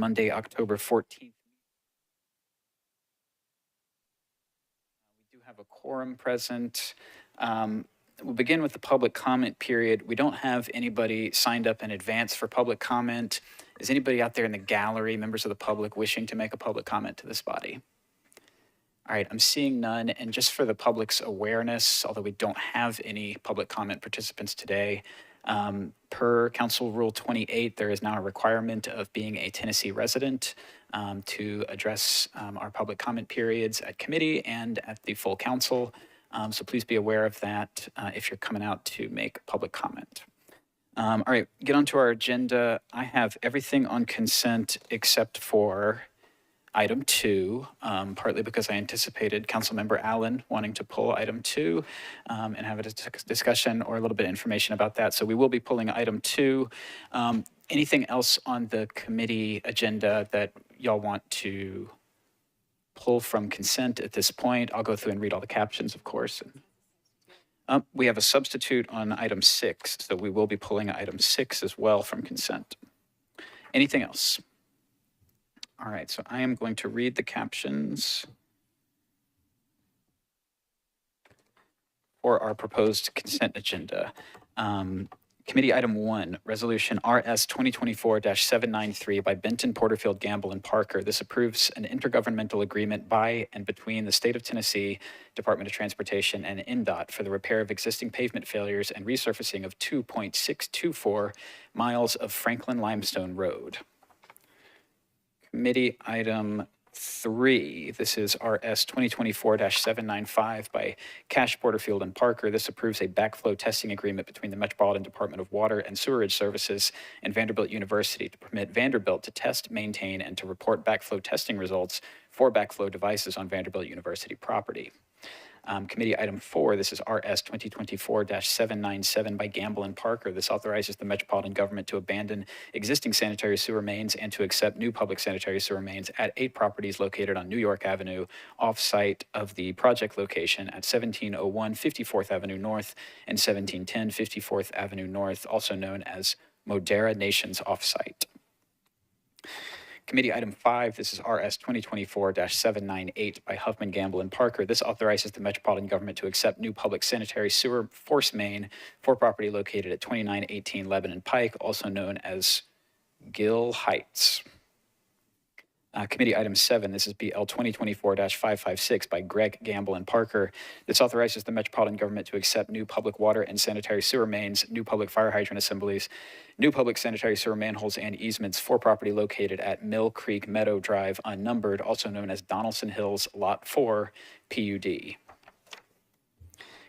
Monday, October 14th. We do have a quorum present. We'll begin with the public comment period. We don't have anybody signed up in advance for public comment. Is anybody out there in the gallery, members of the public, wishing to make a public comment to this body? All right, I'm seeing none. And just for the public's awareness, although we don't have any public comment participants today, per Council Rule 28, there is now a requirement of being a Tennessee resident to address our public comment periods at committee and at the full council. So please be aware of that if you're coming out to make public comment. All right, get onto our agenda. I have everything on consent except for item 2, partly because I anticipated Councilmember Allen wanting to pull item 2 and have a discussion or a little bit of information about that. So we will be pulling item 2. Anything else on the committee agenda that y'all want to pull from consent at this point? I'll go through and read all the captions, of course. We have a substitute on item 6, so we will be pulling item 6 as well from consent. Anything else? All right, so I am going to read the captions for our proposed consent agenda. Committee item 1, resolution RS 2024-793 by Benton, Porterfield, Gamble, and Parker. This approves an intergovernmental agreement by and between the State of Tennessee Department of Transportation and NDOT for the repair of existing pavement failures and resurfacing of 2.624 miles of Franklin Limestone Road. Committee item 3, this is RS 2024-795 by Cash, Porterfield, and Parker. This approves a backflow testing agreement between the Metropolitan Department of Water and Sewerage Services and Vanderbilt University to permit Vanderbilt to test, maintain, and to report backflow testing results for backflow devices on Vanderbilt University property. Committee item 4, this is RS 2024-797 by Gamble and Parker. This authorizes the Metropolitan government to abandon existing sanitary sewer mains and to accept new public sanitary sewer mains at 8 properties located on New York Avenue, off-site of the project location at 1701 54th Avenue North and 1710 54th Avenue North, also known as Modera Nations off-site. Committee item 5, this is RS 2024-798 by Huffman, Gamble, and Parker. This authorizes the Metropolitan government to accept new public sanitary sewer force main for property located at 2918 Lebanon Pike, also known as Gill Heights. Committee item 7, this is BL 2024-556 by Greg, Gamble, and Parker. This authorizes the Metropolitan government to accept new public water and sanitary sewer mains, new public fire hydrant assemblies, new public sanitary sewer manholes and easements for property located at Mill Creek Meadow Drive, unnumbered, also known as Donaldson Hills Lot 4, PUD.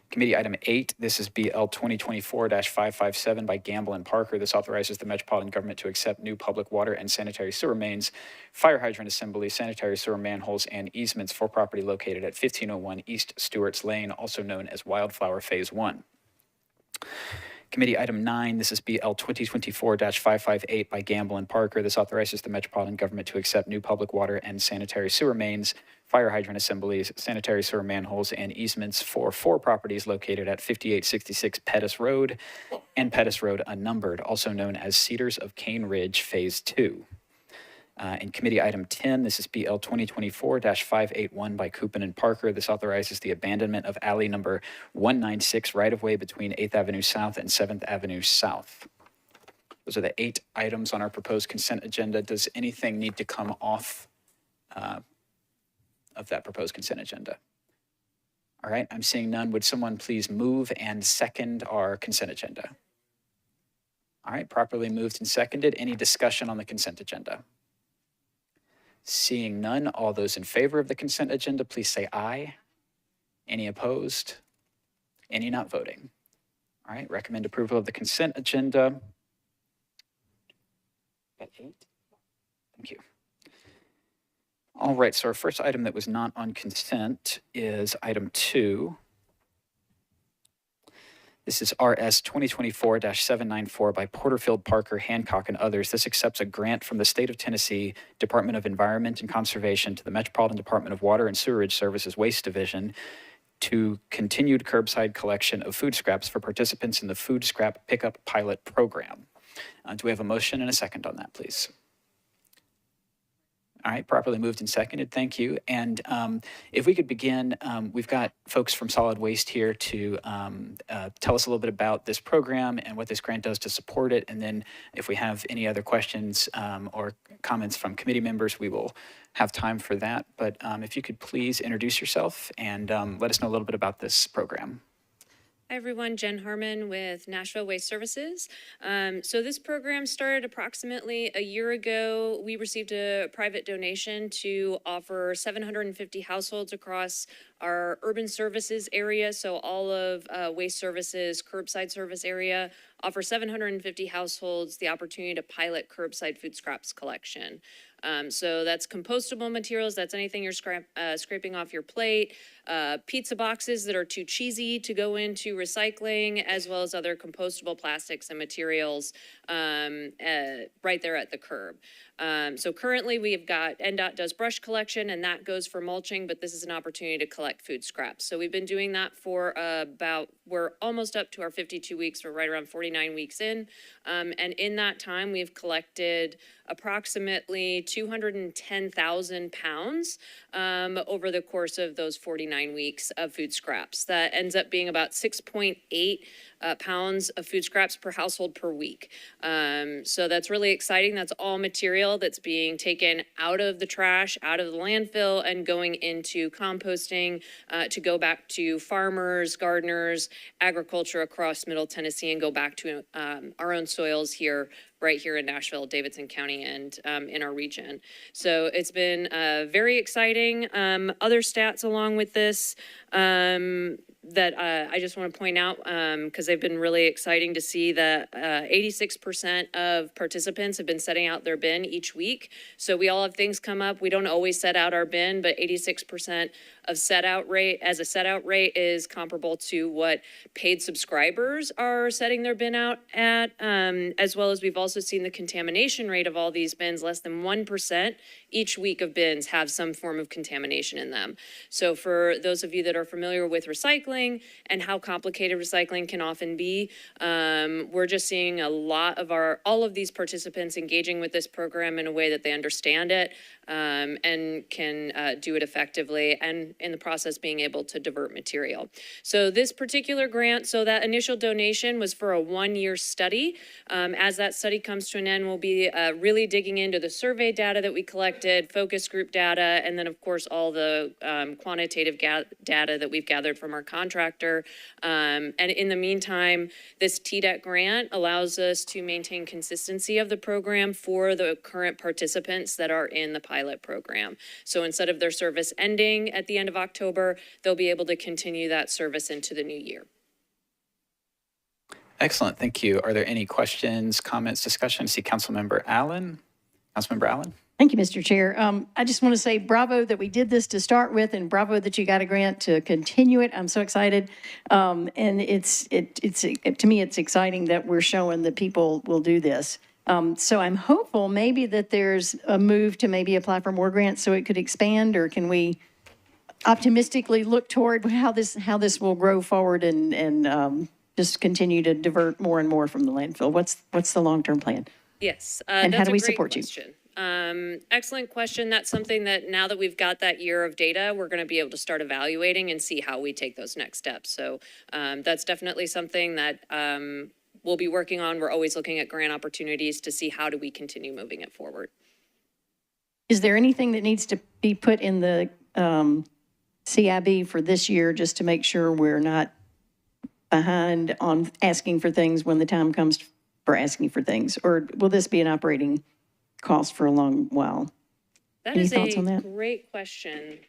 Committee item 8, this is BL 2024-557 by Gamble and Parker. This authorizes the Metropolitan government to accept new public water and sanitary sewer mains, fire hydrant assemblies, sanitary sewer manholes, and easements for property located at 1501 East Stewart's Lane, also known as Wildflower Phase 1. Committee item 9, this is BL 2024-558 by Gamble and Parker. This authorizes the Metropolitan government to accept new public water and sanitary sewer mains, fire hydrant assemblies, sanitary sewer manholes, and easements for 4 properties located at 5866 Pettus Road and Pettus Road unnumbered, also known as Cedars of Cane Ridge Phase 2. In committee item 10, this is BL 2024-581 by Coupin and Parker. This authorizes the abandonment of alley number 196 right-of-way between 8th Avenue South and 7th Avenue South. Those are the 8 items on our proposed consent agenda. Does anything need to come off of that proposed consent agenda? All right, I'm seeing none. Would someone please move and second our consent agenda? All right, properly moved and seconded. Any discussion on the consent agenda? Seeing none, all those in favor of the consent agenda, please say aye. Any opposed? Any not voting? All right, recommend approval of the consent agenda. Got 8? Thank you. All right, so our first item that was not on consent is item 2. This is RS 2024-794 by Porterfield, Parker, Hancock, and others. This accepts a grant from the State of Tennessee Department of Environment and Conservation to the Metropolitan Department of Water and Sewerage Services Waste Division to continued curbside collection of food scraps for participants in the Food Scrap Pickup Pilot Program. Do we have a motion and a second on that, please? All right, properly moved and seconded. Thank you. And if we could begin, we've got folks from Solid Waste here to tell us a little bit about this program and what this grant does to support it. And then if we have any other questions or comments from committee members, we will have time for that. But if you could please introduce yourself and let us know a little bit about this program. Hi everyone, Jen Harmon with Nashville Waste Services. So this program started approximately a year ago. We received a private donation to offer 750 households across our urban services area. So all of waste services, curbside service area, offer 750 households the opportunity to pilot curbside food scraps collection. So that's compostable materials. That's anything you're scraping off your plate, pizza boxes that are too cheesy to go into recycling, as well as other compostable plastics and materials right there at the curb. So currently we've got NDOT does brush collection, and that goes for mulching, but this is an opportunity to collect food scraps. So we've been doing that for we're almost up to our 52 weeks. We're right around 49 weeks in. And in that time, we've collected approximately 210,000 pounds over the course of those 49 weeks of food scraps. That ends up being about 6.8 pounds of food scraps per household per week. So that's really exciting. That's all material that's being taken out of the trash, out of the landfill, and going into composting to go back to farmers, gardeners, agriculture across Middle Tennessee, and go back to our own soils here, right here in Nashville, Davidson County, and in our region. So it's been very exciting. Other stats along with this that I just want to point out, because they've been really exciting to see that 86% of participants have been setting out their bin each week. So we all have things come up. We don't always set out our bin, but 86% of set out rate is comparable to what paid subscribers are setting their bin out at, as well as we've also seen the contamination rate of all these bins. Less than 1% each week of bins have some form of contamination in them. So for those of you that are familiar with recycling and how complicated recycling can often be, we're just seeing a lot of all of these participants engaging with this program in a way that they understand it and can do it effectively, and in the process being able to divert material. So this particular grant, so that initial donation was for a 1-year study. As that study comes to an end, we'll be really digging into the survey data that we collected, focus group data, and then of course all the quantitative data that we've gathered from our contractor. And in the meantime, this TDEC grant allows us to maintain consistency of the program for the current participants that are in the pilot program. So instead of their service ending at the end of October, they'll be able to continue that service into the new year. Excellent, thank you. Are there any questions, comments, discussion? I see Councilmember Allen. Councilmember Allen. Thank you, Mr. Chair. I just want to say bravo that we did this to start with, and bravo that you got a grant to continue it. I'm so excited. And to me, it's exciting that we're showing that people will do this. So I'm hopeful maybe that there's a move to maybe apply for more grants so it could expand, or can we optimistically look toward how this will grow forward and just continue to divert more and more from the landfill? What's the long-term plan? Yes. And how do we support you? Excellent question. That's something that now that we've got that year of data, we're going to be able to start evaluating and see how we take those next steps. So that's definitely something that we'll be working on. We're always looking at grant opportunities to see how do we continue moving it forward. Is there anything that needs to be put in the CIB for this year just to make sure we're not behind on asking for things when the time comes for asking for things? Or will this be an operating cost for a long while? Any thoughts on that? That is a great question.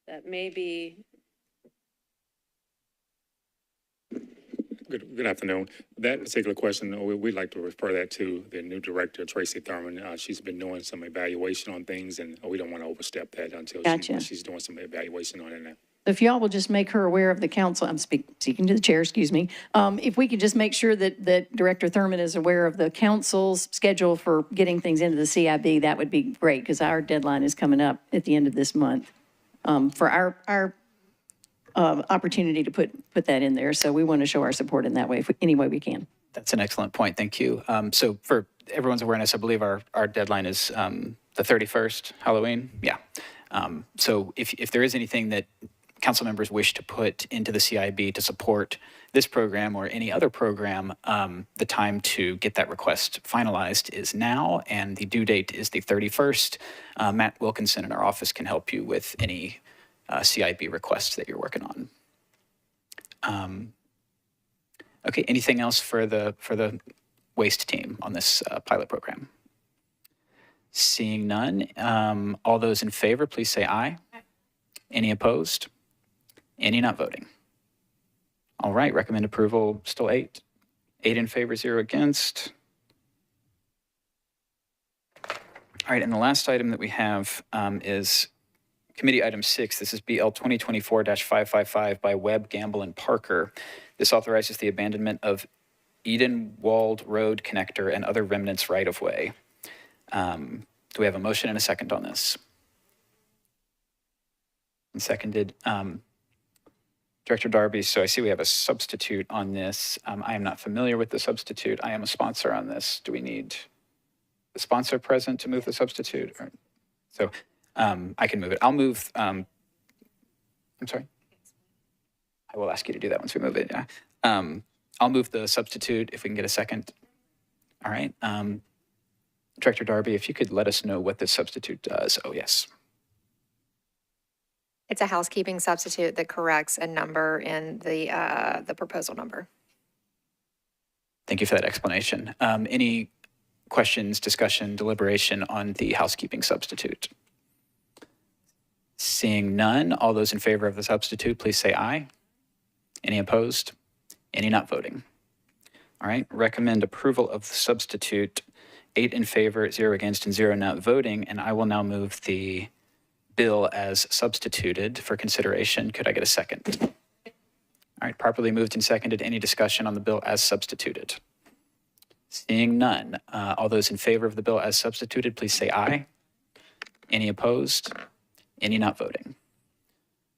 That may be. Good afternoon. That particular question, we'd like to refer that to the new director, Tracy Thurman. She's been doing some evaluation on things, and we don't want to overstep that until she's doing some evaluation on it now. If y'all will just make her aware of the council, I'm speaking to the chair, excuse me. If we could just make sure that Director Thurman is aware of the council's schedule for getting things into the CIB, that would be great, because our deadline is coming up at the end of this month for our opportunity to put that in there. So we want to show our support in that way, any way we can. That's an excellent point. Thank you. So for everyone's awareness, I believe our deadline is The 31st, Halloween? Yeah. So if there is anything that council members wish to put into the CIB to support this program or any other program, the time to get that request finalized is now, and the due date is the 31st. Matt Wilkinson in our office can help you with any CIB requests that you're working on. Okay, anything else for the waste team on this pilot program? Seeing none, all those in favor, please say aye. Any opposed? Any not voting? All right, recommend approval, still 8. 8 in favor, 0 against. All right, and the last item that we have is committee item 6. This is BL 2024-555 by Webb, Gamble, and Parker. This authorizes the abandonment of Edenwald Road connector and other remnants right-of-way. Do we have a motion and a second on this? And seconded. Director Darby, so I see we have a substitute on this. I am not familiar with the substitute. I am a sponsor on this. Do we need the sponsor present to move the substitute? So I can move it. I'll move, I'm sorry? I will ask you to do that once we move it, yeah. I'll move the substitute if we can get a second. All right. Director Darby, if you could let us know what this substitute does. Oh, yes. It's a housekeeping substitute that corrects a number in the proposal number. Thank you for that explanation. Any questions, discussion, deliberation on the housekeeping substitute? Seeing none, all those in favor of the substitute, please say aye. Any opposed? Any not voting? All right, recommend approval of the substitute. 8 in favor, 0 against, and 0 not voting. And I will now move the bill as substituted for consideration. Could I get a second? All right, properly moved and seconded. Any discussion on the bill as substituted? Seeing none, all those in favor of the bill as substituted, please say aye. Any opposed? Any not voting?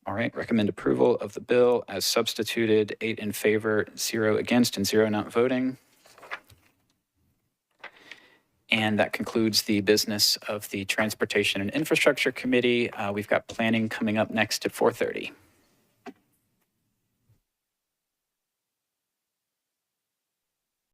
All right, recommend approval of the bill as substituted. 8 in favor, 0 against, and 0 not voting. And that concludes the business of the Transportation and Infrastructure Committee. We've got planning coming up next at 4:30.